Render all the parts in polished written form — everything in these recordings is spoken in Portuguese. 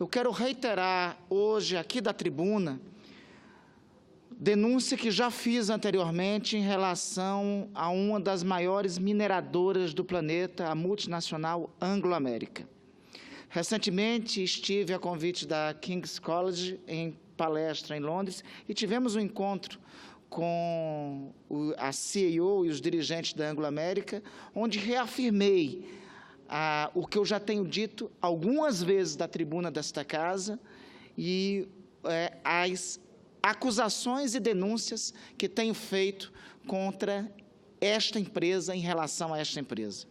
eu quero reiterar hoje aqui da tribuna denúncia que já fiz anteriormente em relação a uma das maiores mineradoras do planeta, a multinacional Anglo American. Recentemente estive a convite da King's College em palestra em Londres e tivemos um encontro com a CEO e os dirigentes da Anglo American, onde reafirmei o que eu já tenho dito algumas vezes da tribuna desta casa e as acusações e denúncias que tenho feito contra esta empresa em relação a esta empresa.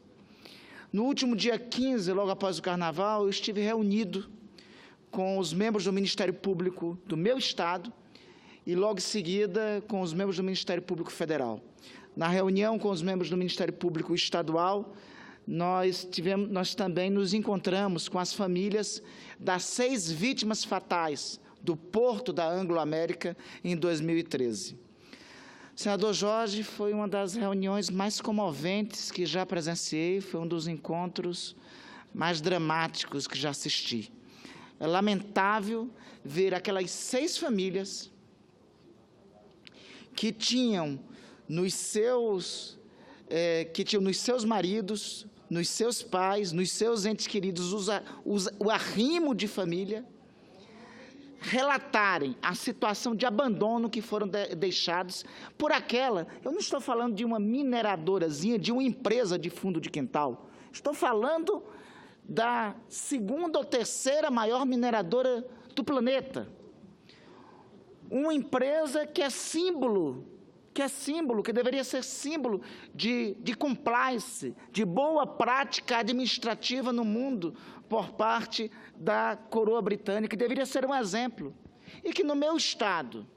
No último dia 15, logo após o Carnaval, eu estive reunido com os membros do Ministério Público do meu Estado e, logo em seguida, com os membros do Ministério Público Federal. Na reunião com os membros do Ministério Público Estadual, nós também nos encontramos com as famílias das 6 vítimas fatais do porto da Anglo American em 2013. Senador Jorge, foi uma das reuniões mais comoventes que já presenciei, foi um dos encontros mais dramáticos que já assisti. É lamentável ver aquelas 6 famílias que tinham nos seus maridos, nos seus pais, nos seus entes queridos, o arrimo de família, relatarem a situação de abandono que foram deixados por aquela, eu não estou falando de uma mineradorazinha, de uma empresa de fundo de quintal, estou falando da 2ª ou 3ª maior mineradora do planeta, uma empresa que deveria ser símbolo de compliance, de boa prática administrativa no mundo por parte da coroa britânica, que deveria ser um exemplo, e que no meu estado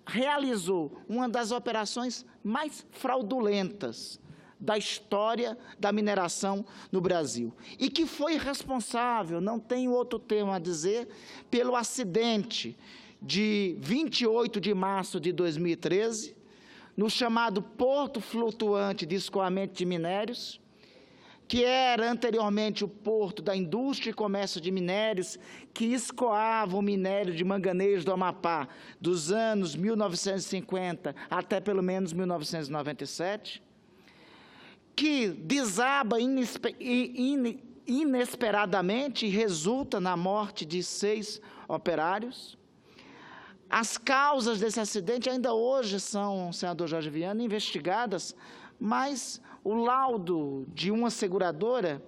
realizou uma das operações mais fraudulentas da história da mineração no Brasil, e que foi responsável, não tenho outro termo a dizer, pelo acidente de 28 de março de 2013, no chamado Porto Flutuante de Escoamento de Minérios, que era anteriormente o porto da indústria e comércio de minérios, que escoava o minério de manganês do Amapá dos anos 1950 até pelo menos 1997, que desaba inesperadamente e resulta na morte de 6 operários. As causas desse acidente ainda hoje são, senador Jorge Viana, investigadas, mas o laudo de uma seguradora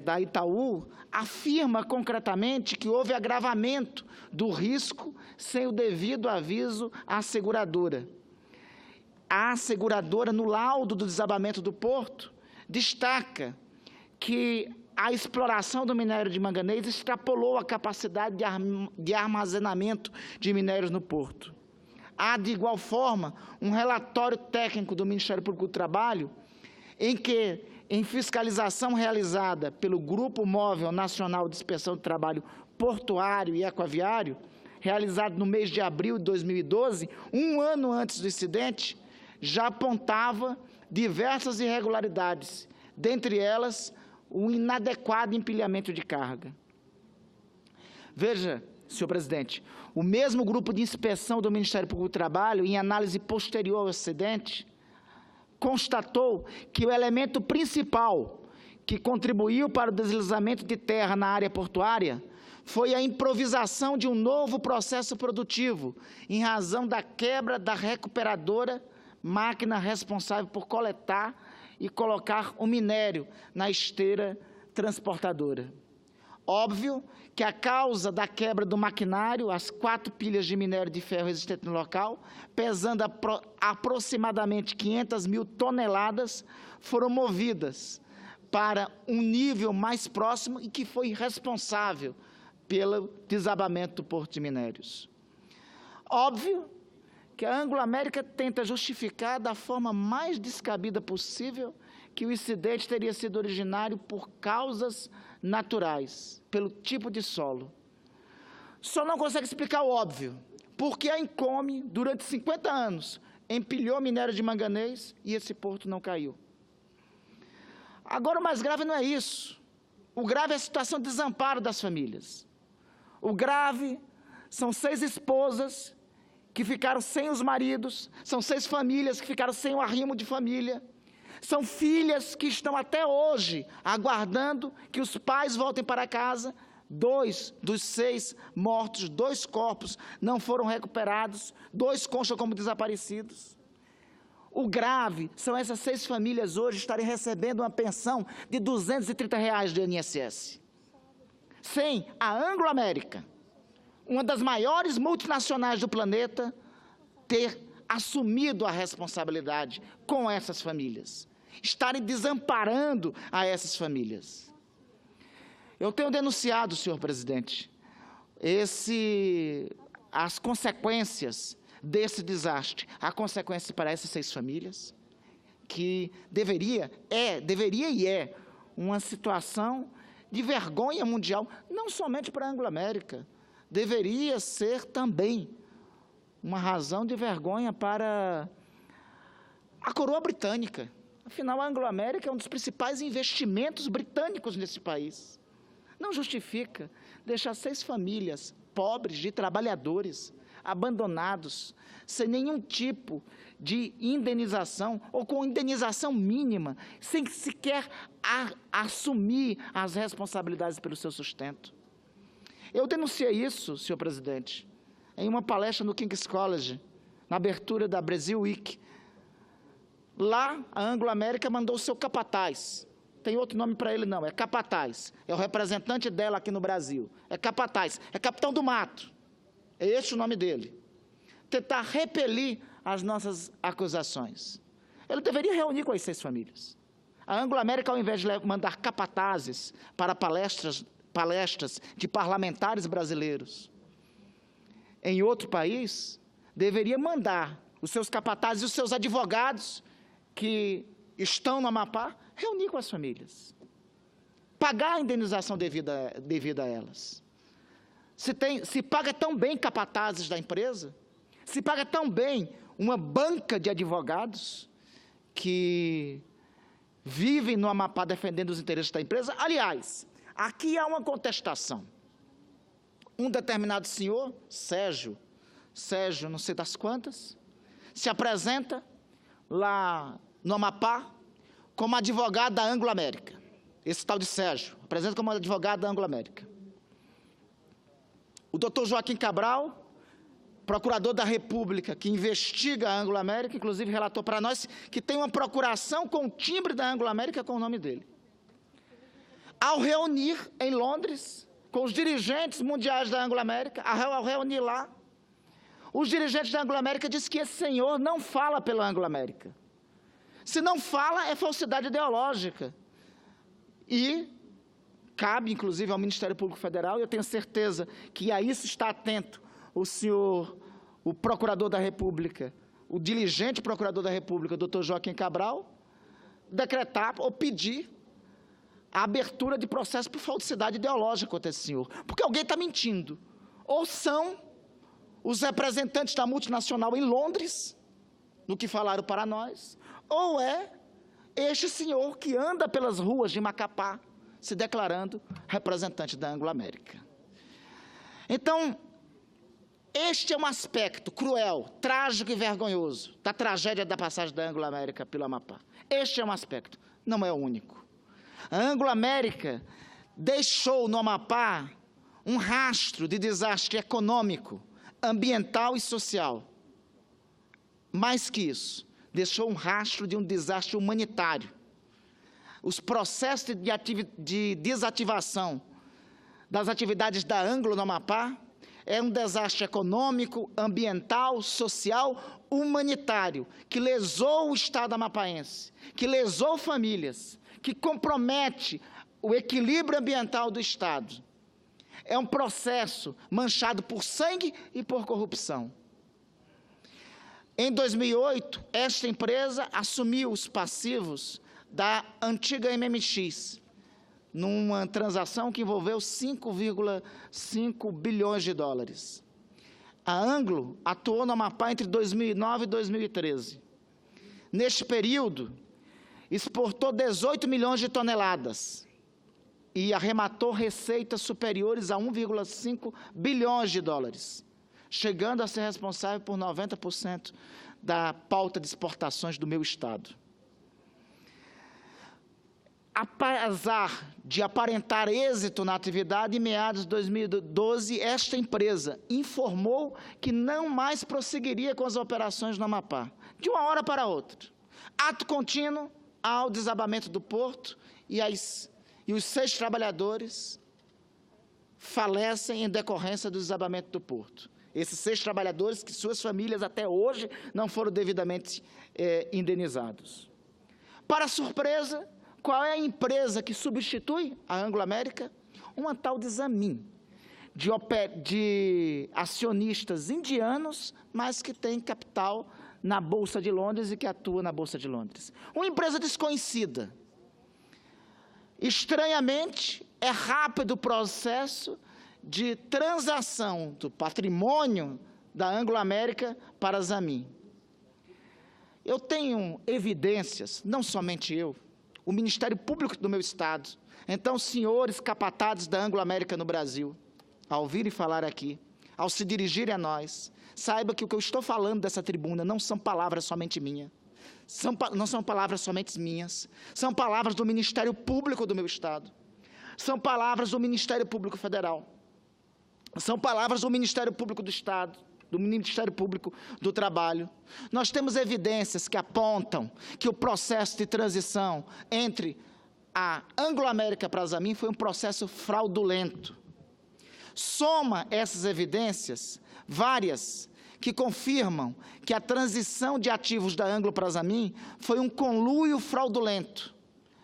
da Itaú afirma concretamente que houve agravamento do risco sem o devido aviso à seguradora. A seguradora, no laudo do desabamento do porto, destaca que a exploração do minério de manganês extrapolou a capacidade de armazenamento de minérios no porto. Há, de igual forma, um relatório técnico do Ministério Público do Trabalho, em que, em fiscalização realizada pelo Grupo Móvel Nacional de Inspeção do Trabalho Portuário e Aquaviário, realizado no mês de abril de 2012, um ano antes do incidente, já apontava diversas irregularidades, dentre elas, o inadequado empilhamento de carga. Veja, senhor presidente, o mesmo grupo de inspeção do Ministério Público do Trabalho, em análise posterior ao acidente, constatou que o elemento principal que contribuiu para o deslizamento de terra na área portuária foi a improvisação de um novo processo produtivo, em razão da quebra da recuperadora, máquina responsável por coletar e colocar o minério na esteira transportadora. Óbvio que a causa da quebra do maquinário, as 4 pilhas de minério de ferro existentes no local, pesando aproximadamente 500 mil toneladas, foram movidas para um nível mais próximo e que foi responsável pelo desabamento do porto de minérios. Óbvio que a Anglo American tenta justificar da forma mais descabida possível que o incidente teria sido originário por causas naturais, pelo tipo de solo. Só não consegue explicar o óbvio, porque a Income, durante 50 anos, empilhou minério de manganês e esse porto não caiu. Agora, o mais grave não é isso. O grave é a situação de desamparo das famílias. O grave são 6 esposas que ficaram sem os maridos, são 6 famílias que ficaram sem o arrimo de família, são filhas que estão até hoje aguardando que os pais voltem para casa. 2 dos 6 mortos, 2 corpos não foram recuperados, 2 constam como desaparecidos. O grave são essas 6 famílias hoje estarem recebendo uma pensão de R$230 do INSS. Sem a Anglo-América, uma das maiores multinacionais do planeta, ter assumido a responsabilidade com essas famílias, estarem desamparando a essas famílias. Eu tenho denunciado, senhor presidente, as consequências desse desastre, a consequência para essas 6 famílias, que deveria e é uma situação de vergonha mundial, não somente para a Anglo-América, deveria ser também uma razão de vergonha para a coroa britânica. Afinal, a Anglo-América é um dos principais investimentos britânicos nesse país. Não justifica deixar 6 famílias pobres, de trabalhadores, abandonados, sem nenhum tipo de indenização, ou com indenização mínima, sem sequer assumir as responsabilidades pelo seu sustento. Eu denunciei isso, senhor presidente, em uma palestra no King's College, na abertura da Brasil Week. Lá, a Anglo-América mandou o seu capataz. Tem outro nome para ele não, é capataz. É o representante dela aqui no Brasil. É capataz, é capitão do mato. É este o nome dele. Tentar repelir as nossas acusações. Ele deveria reunir com as 6 famílias. A Anglo-América, ao invés de mandar capatazes para palestras de parlamentares brasileiros em outro país, deveria mandar os seus capatazes e os seus advogados que estão no Amapá, reunir com as famílias, pagar a indenização devida a elas. Se paga tão bem capatazes da empresa, se paga tão bem uma banca de advogados que vivem no Amapá defendendo os interesses da empresa. Aliás, aqui há uma contestação. Um determinado senhor, Sérgio, não sei das quantas, se apresenta lá no Amapá como advogado da Anglo-América. Esse tal de Sérgio, apresenta como advogado da Anglo-América. O doutor Joaquim Cabral, procurador da República, que investiga a Anglo-América, inclusive relatou para nós que tem uma procuração com o timbre da Anglo-América com o nome dele. Ao reunir em Londres, com os dirigentes mundiais da Anglo-América, ao reunir lá, os dirigentes da Anglo-América dizem que esse senhor não fala pela Anglo-América. Se não fala, é falsidade ideológica. E cabe, inclusive, ao Ministério Público Federal, e eu tenho certeza que a isso está atento o procurador da República, o diligente procurador da República, doutor Joaquim Cabral, decretar ou pedir a abertura de processo por falsidade ideológica contra esse senhor. Porque alguém está mentindo. Ou são os representantes da multinacional em Londres, no que falaram para nós, ou é este senhor que anda pelas ruas de Macapá, se declarando representante da Anglo-América. Então, este é um aspecto cruel, trágico e vergonhoso da tragédia da passagem da Anglo-América pelo Amapá. Este é um aspecto, não é o único. A Anglo-América deixou no Amapá um rastro de desastre econômico, ambiental e social. Mais que isso, deixou um rastro de um desastre humanitário. Os processos de desativação das atividades da Anglo no Amapá é um desastre econômico, ambiental, social, humanitário, que lesou o Estado amapaense, que lesou famílias, que compromete o equilíbrio ambiental do Estado. É um processo manchado por sangue e por corrupção. Em 2008, esta empresa assumiu os passivos da antiga MMX, numa transação que envolveu 5,5 bilhões de dólares. A Anglo atuou no Amapá entre 2009 e 2013. Neste período, exportou 18 milhões de toneladas e arrematou receitas superiores a 1,5 bilhões de dólares, chegando a ser responsável por 90% da pauta de exportações do meu estado. Apesar de aparentar êxito na atividade, em meados de 2012, esta empresa informou que não mais prosseguiria com as operações no Amapá, de uma hora para outra. Ato contínuo ao desabamento do porto e os 6 trabalhadores falecem em decorrência do desabamento do porto. Esses 6 trabalhadores que suas famílias até hoje não foram devidamente indenizados. Para surpresa, qual é a empresa que substitui a Anglo-América? Uma tal de Zamin, de acionistas indianos, mas que tem capital na Bolsa de Londres e que atua na Bolsa de Londres. Uma empresa desconhecida. Estranhamente, é rápido o processo de transação do patrimônio da Anglo-América para a Zamin. Eu tenho evidências, não somente eu, o Ministério Público do meu estado, então, senhores capatazes da Anglo-América no Brasil, ao virem falar aqui, ao se dirigirem a nós, saiba que o que eu estou falando dessa tribuna não são palavras somente minhas, não são palavras somente minhas, são palavras do Ministério Público do meu estado, são palavras do Ministério Público Federal, são palavras do Ministério Público do Estado, do Ministério Público do Trabalho. Nós temos evidências que apontam que o processo de transição entre a Anglo-América para a Zamin foi um processo fraudulento. Soma essas evidências, várias, que confirmam que a transição de ativos da Anglo para a Zamin foi um conluio fraudulento.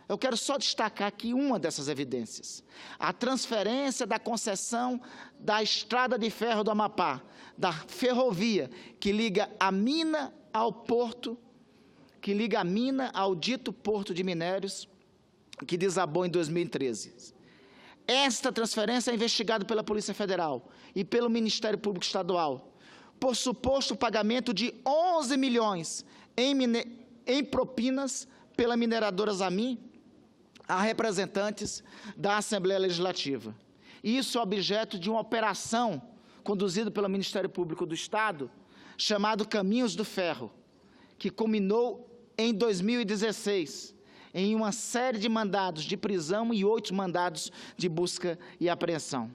Eu quero só destacar aqui uma dessas evidências. A transferência da concessão da estrada de ferro do Amapá, da ferrovia que liga a mina ao porto, que liga a mina ao dito porto de minérios, que desabou em 2013. Esta transferência é investigada pela Polícia Federal e pelo Ministério Público Estadual, por suposto pagamento de 11 milhões em propinas pela mineradora Zamin a representantes da Assembleia Legislativa. Isso é objeto de uma operação conduzida pelo Ministério Público do Estado, chamado Caminhos do Ferro, que culminou em 2016, em uma série de mandados de prisão e 8 mandados de busca e apreensão.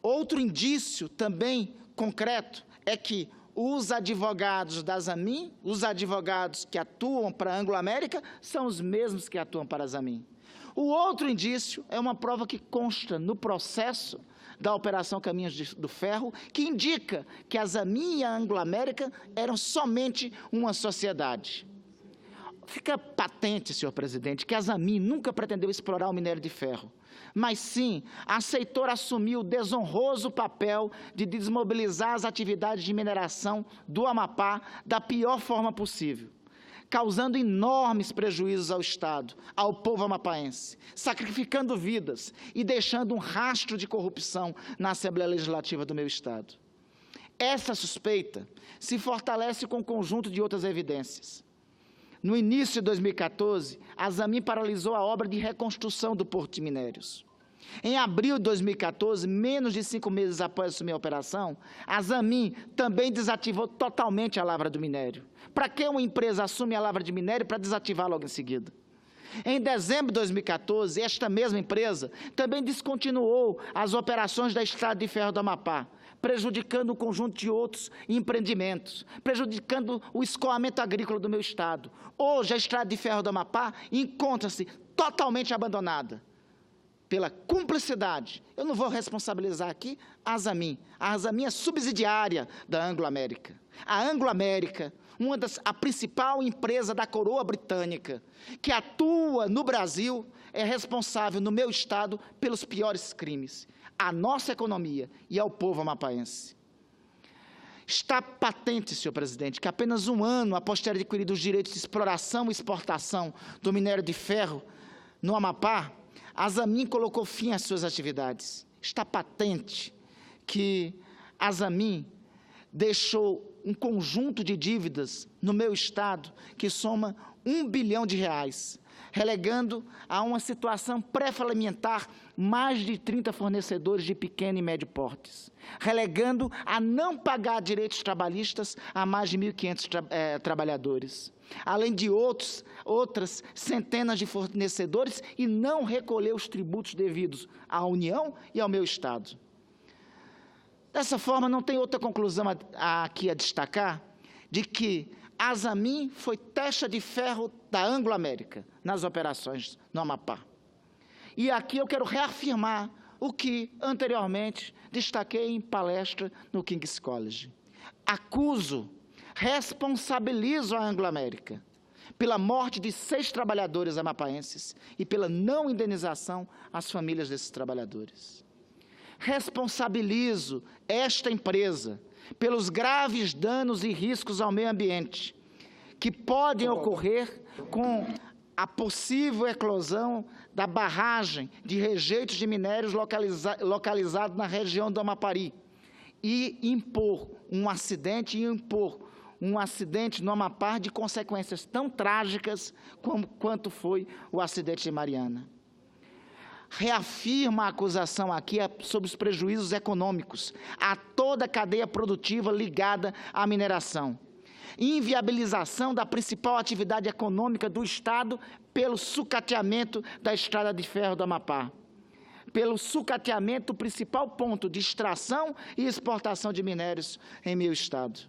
Outro indício também concreto é que os advogados da Zamin, os advogados que atuam para a Anglo-América, são os mesmos que atuam para a Zamin. O outro indício é uma prova que consta no processo da Operação Caminhos do Ferro, que indica que a Zamin e a Anglo-América eram somente uma sociedade. Fica patente, senhor presidente, que a Zamin nunca pretendeu explorar o minério de ferro, mas sim aceitou assumir o desonroso papel de desmobilizar as atividades de mineração do Amapá da pior forma possível, causando enormes prejuízos ao Estado, ao povo amapaense, sacrificando vidas e deixando um rastro de corrupção na Assembleia Legislativa do meu Estado. Essa suspeita se fortalece com um conjunto de outras evidências. No início de 2014, a Zamin paralisou a obra de reconstrução do Porto de Minérios. Em abril de 2014, menos de 5 meses após assumir a operação, a Zamin também desativou totalmente a lavra do minério. Para que uma empresa assume a lavra de minério para desativar logo em seguida? Em dezembro de 2014, esta mesma empresa também descontinuou as operações da Estrada de Ferro do Amapá, prejudicando um conjunto de outros empreendimentos, prejudicando o escoamento agrícola do meu estado. Hoje, a Estrada de Ferro do Amapá encontra-se totalmente abandonada pela cumplicidade. Eu não vou responsabilizar aqui a Zamin. A Zamin é subsidiária da Anglo-América. A Anglo-América, a principal empresa da coroa britânica, que atua no Brasil, é responsável no meu estado pelos piores crimes, à nossa economia e ao povo amapaense. Está patente, senhor presidente, que apenas um ano após ter adquirido os direitos de exploração e exportação do minério de ferro no Amapá, a Zamin colocou fim às suas atividades. Está patente que a Zamin deixou um conjunto de dívidas no meu estado que soma R$ 1 bilhão, relegando a uma situação pré-falimentar mais de 30 fornecedores de pequeno e médio portes, relegando a não pagar direitos trabalhistas a mais de 1.500 trabalhadores, além de outras centenas de fornecedores, e não recolher os tributos devidos à União e ao meu Estado. Dessa forma, não tem outra conclusão aqui a destacar, de que a Asamin foi testa de ferro da Anglo-América nas operações no Amapá. E aqui eu quero reafirmar o que anteriormente destaquei em palestra no King's College. Acuso, responsabilizo a Anglo-América pela morte de 6 trabalhadores amapaenses e pela não indenização às famílias desses trabalhadores. Responsabilizo esta empresa pelos graves danos e riscos ao meio ambiente que podem ocorrer com a possível eclosão da barragem de rejeitos de minérios localizado na região do Amapari e impor um acidente no Amapá de consequências tão trágicas quanto foi o acidente de Mariana. Reafirma a acusação aqui sobre os prejuízos econômicos a toda a cadeia produtiva ligada à mineração. Inviabilização da principal atividade econômica do Estado pelo sucateamento da estrada de ferro do Amapá. Pelo sucateamento do principal ponto de extração e exportação de minérios em meu Estado.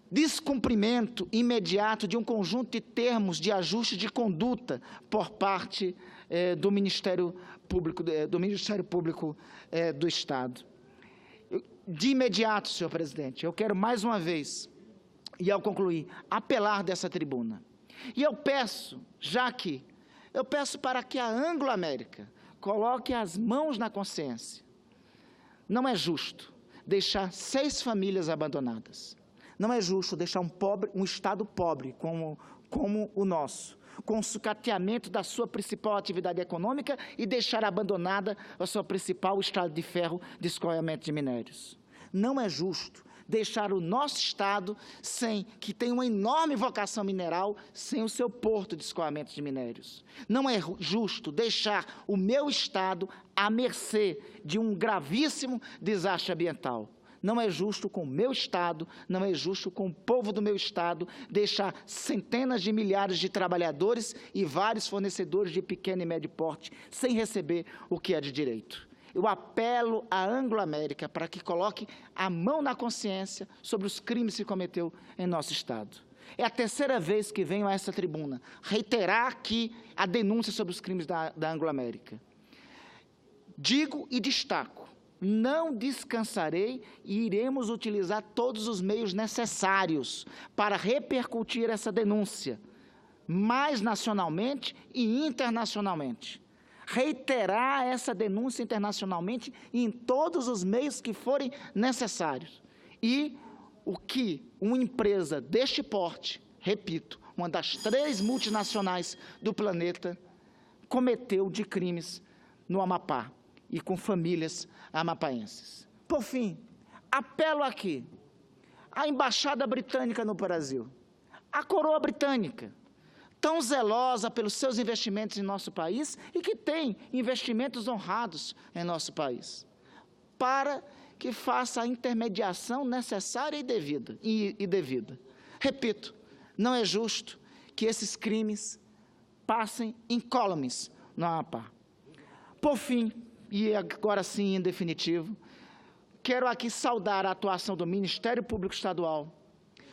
Descumprimento imediato de um conjunto de termos de ajuste de conduta por parte do Ministério Público do Estado. De imediato, senhor presidente, eu quero mais uma vez, e ao concluir, apelar dessa tribuna. E eu peço para que a Anglo-América coloque as mãos na consciência. Não é justo deixar 6 famílias abandonadas. Não é justo deixar um Estado pobre como o nosso, com o sucateamento da sua principal atividade econômica e deixar abandonada a sua principal estrada de ferro de escoamento de minérios. Não é justo deixar o nosso Estado, que tem uma enorme vocação mineral, sem o seu porto de escoamento de minérios. Não é justo deixar o meu Estado à mercê de um gravíssimo desastre ambiental. Não é justo com o meu Estado, não é justo com o povo do meu Estado, deixar centenas de milhares de trabalhadores e vários fornecedores de pequeno e médio porte sem receber o que é de direito. Eu apelo à Anglo-América para que coloque a mão na consciência sobre os crimes que cometeu em nosso Estado. É a 3ª vez que venho a essa tribuna reiterar aqui a denúncia sobre os crimes da Anglo-América. Digo e destaco: não descansarei e iremos utilizar todos os meios necessários para repercutir essa denúncia, mais nacionalmente e internacionalmente. Reiterar essa denúncia internacionalmente em todos os meios que forem necessários. E o que uma empresa deste porte, repito, uma das 3 multinacionais do planeta, cometeu de crimes no Amapá e com famílias amapaenses. Por fim, apelo aqui à Embaixada Britânica no Brasil, à Coroa Britânica, tão zelosa pelos seus investimentos em nosso país e que tem investimentos honrados em nosso país, para que faça a intermediação necessária e devida. Repito, não é justo que esses crimes passem incólumes no Amapá. Por fim, e agora sim, em definitivo, quero aqui saudar a atuação do Ministério Público Estadual,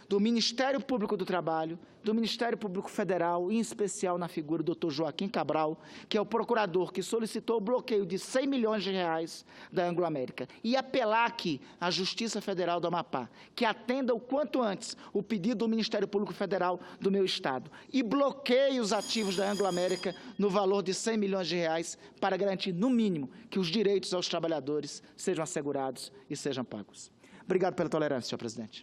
do Ministério Público do Trabalho, do Ministério Público Federal, em especial na figura do Dr. Joaquim Cabral, que é o procurador que solicitou o bloqueio de R$100 milhões da Anglo-América, e apelar aqui à Justiça Federal do Amapá, que atenda o quanto antes o pedido do Ministério Público Federal do meu Estado e bloqueie os ativos da Anglo-América no valor de R$100 milhões para garantir, no mínimo, que os direitos aos trabalhadores sejam assegurados e sejam pagos. Obrigado pela tolerância, senhor presidente.